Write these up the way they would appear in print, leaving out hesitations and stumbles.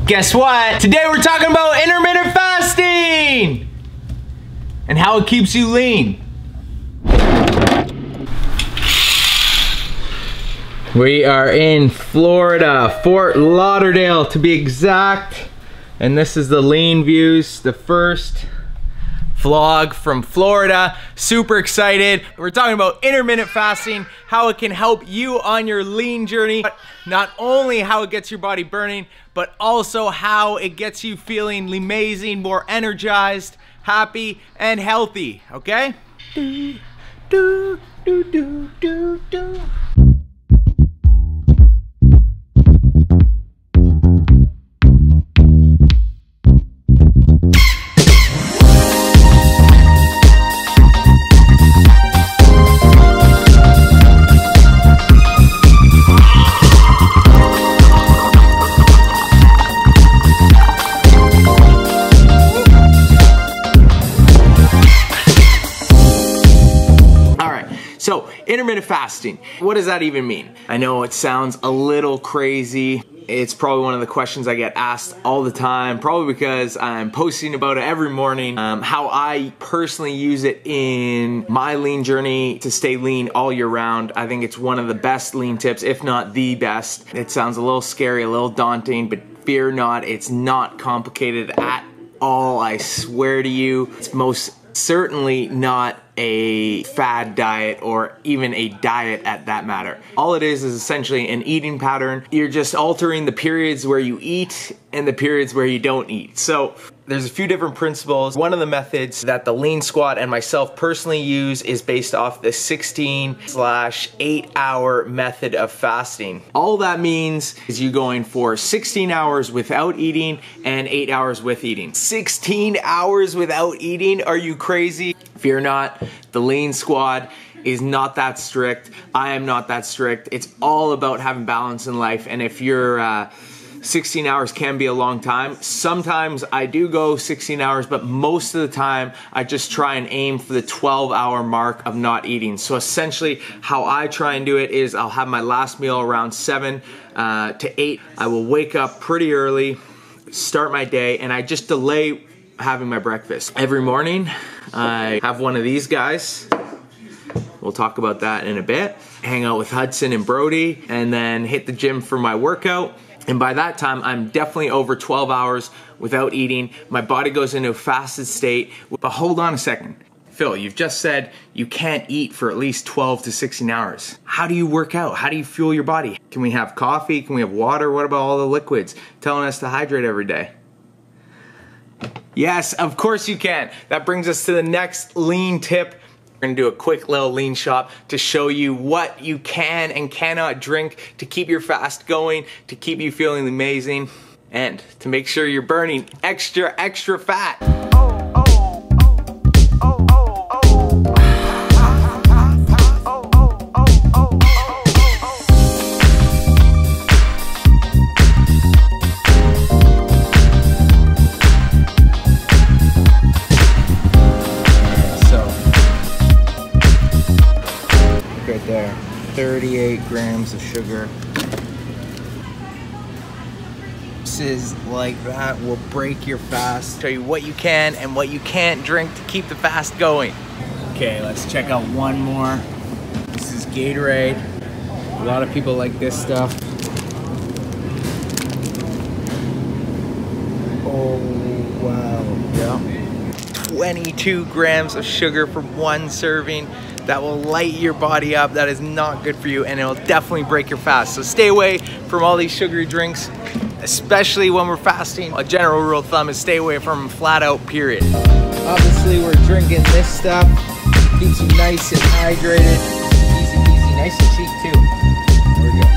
Guess what? Today we're talking about intermittent fasting and how it keeps you lean. We are in Florida, Fort Lauderdale to be exact. And this is the lean views, the first vlog from Florida. Super excited. We're talking about intermittent fasting, how it can help you on your lean journey. Not only how it gets your body burning, but also how it gets you feeling amazing, more energized, happy, and healthy, okay? Do, do, do, do, do, do. So, intermittent fasting, what does that even mean? I know it sounds a little crazy. It's probably one of the questions I get asked all the time, probably because I'm posting about it every morning. How I personally use it in my lean journey to stay lean all year round. I think it's one of the best lean tips, if not the best. It sounds a little scary, a little daunting, but fear not, it's not complicated at all, I swear to you. It's most certainly not a fad diet or even a diet at that matter. All it is essentially an eating pattern. You're just altering the periods where you eat and the periods where you don't eat. So there's a few different principles. One of the methods that the LEANSQUAD and myself personally use is based off the 16/8 hour method of fasting. All that means is you going for 16 hours without eating and 8 hours with eating. 16 hours without eating? Are you crazy? Fear not, the LEANSQUAD is not that strict. I am not that strict. It's all about having balance in life. And if you're 16 hours can be a long time. Sometimes I do go 16 hours, but most of the time I just try and aim for the 12-hour mark of not eating. So essentially how I try and do it is I'll have my last meal around 7 to 8. I will wake up pretty early, start my day, and I just delay having my breakfast. Every morning I have one of these guys. We'll talk about that in a bit. Hang out with Hudson and Brody and then hit the gym for my workout. And by that time, I'm definitely over 12 hours without eating. My body goes into a fasted state. But hold on a second. Phil, you've just said you can't eat for at least 12 to 16 hours. How do you work out? How do you fuel your body? Can we have coffee? Can we have water? What about all the liquids telling us to hydrate every day? Yes, of course you can. That brings us to the next lean tip. We're gonna do a quick little lean shop to show you what you can and cannot drink to keep your fast going, to keep you feeling amazing, and to make sure you're burning extra fat. Right there, 38 grams of sugar. Is like that will break your fast. Show you what you can and what you can't drink to keep the fast going. Okay, let's check out one more. This is Gatorade. A lot of people like this stuff. Oh, wow. Yeah. 22 grams of sugar from one serving. That will light your body up. That is not good for you, and it'll definitely break your fast. So stay away from all these sugary drinks, especially when we're fasting. A general rule of thumb is stay away from them flat out, period. Obviously, we're drinking this stuff. Keeps you nice and hydrated. Easy peasy, nice and cheap too. There we go.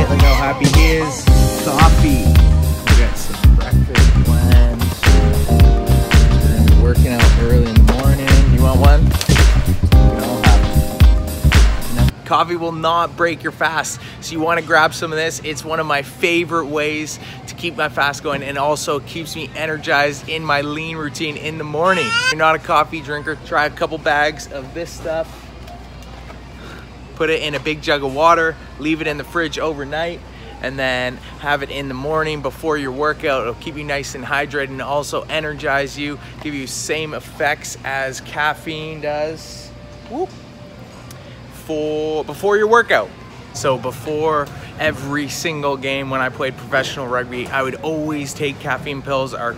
Look how happy he is. Coffee. We got some breakfast blends. We're gonna be working out early in the morning. You want one? We all have it. Coffee will not break your fast, so you want to grab some of this. It's one of my favorite ways to keep my fast going, and also keeps me energized in my lean routine in the morning. If you're not a coffee drinker, try a couple bags of this stuff. Put it in a big jug of water, leave it in the fridge overnight, and then have it in the morning before your workout. It'll keep you nice and hydrated and also energize you, give you same effects as caffeine does. Whoop. Before your workout. So before every single game when I played professional rugby, I would always take caffeine pills. Our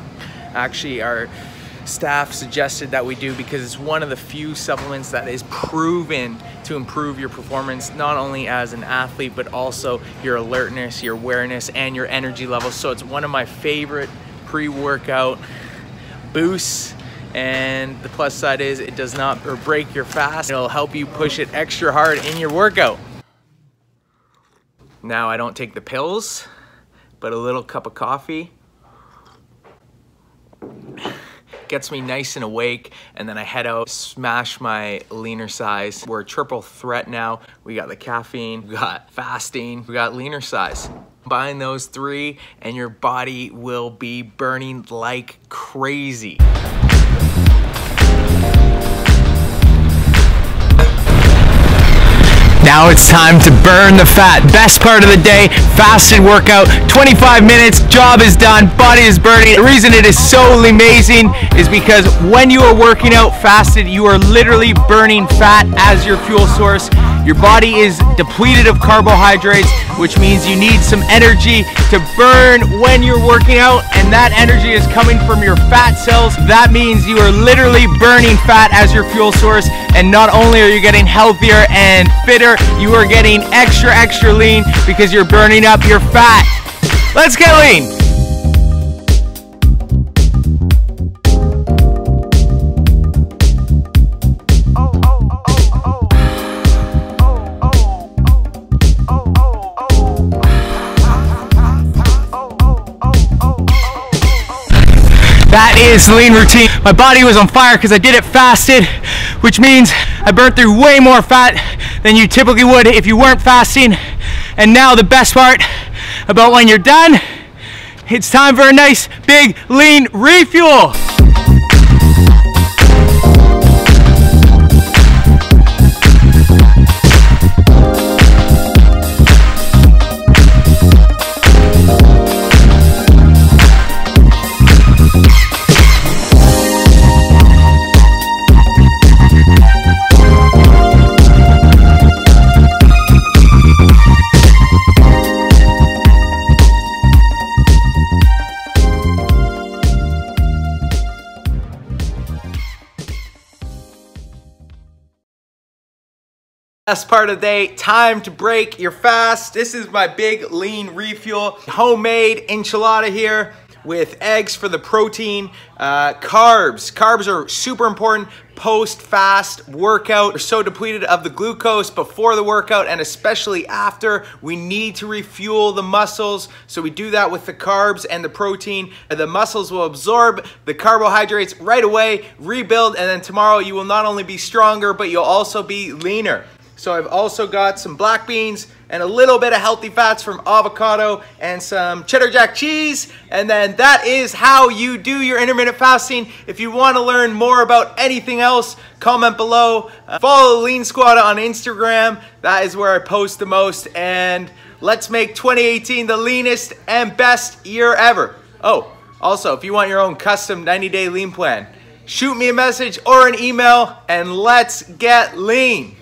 staff suggested that we do, because it's one of the few supplements that is proven to improve your performance, not only as an athlete, but also your alertness, your awareness, and your energy levels. So it's one of my favorite pre-workout boosts. And the plus side is it does not break your fast. It'll help you push it extra hard in your workout. Now I don't take the pills, but a little cup of coffee gets me nice and awake, and then I head out, smash my leaner size. We're a triple threat now. We got the caffeine, we got fasting, we got leaner size. Combine those three and your body will be burning like crazy. Now it's time to burn the fat. Best part of the day, fasted workout, 25 minutes, job is done, body is burning. The reason it is so amazing is because when you are working out fasted, you are literally burning fat as your fuel source. Your body is depleted of carbohydrates, which means you need some energy to burn when you're working out, and that energy is coming from your fat cells. That means you are literally burning fat as your fuel source, and not only are you getting healthier and fitter, you are getting extra lean because you're burning up your fat. Let's get lean. That is the lean routine. My body was on fire because I did it fasted, which means I burnt through way more fat than you typically would if you weren't fasting. And now the best part about when you're done, it's time for a nice big lean refuel. Best part of the day, time to break your fast. This is my big lean refuel. Homemade enchilada here with eggs for the protein. Carbs are super important post-fast workout. We're so depleted of the glucose before the workout and especially after. We need to refuel the muscles, so we do that with the carbs and the protein. The muscles will absorb the carbohydrates right away, rebuild, and then tomorrow you will not only be stronger, but you'll also be leaner. So I've also got some black beans and a little bit of healthy fats from avocado and some cheddar jack cheese. And then that is how you do your intermittent fasting. If you want to learn more about anything else, comment below. Follow Lean Squad on Instagram. That is where I post the most. And let's make 2018 the leanest and best year ever. Oh, also, if you want your own custom 90-day lean plan, shoot me a message or an email and let's get lean.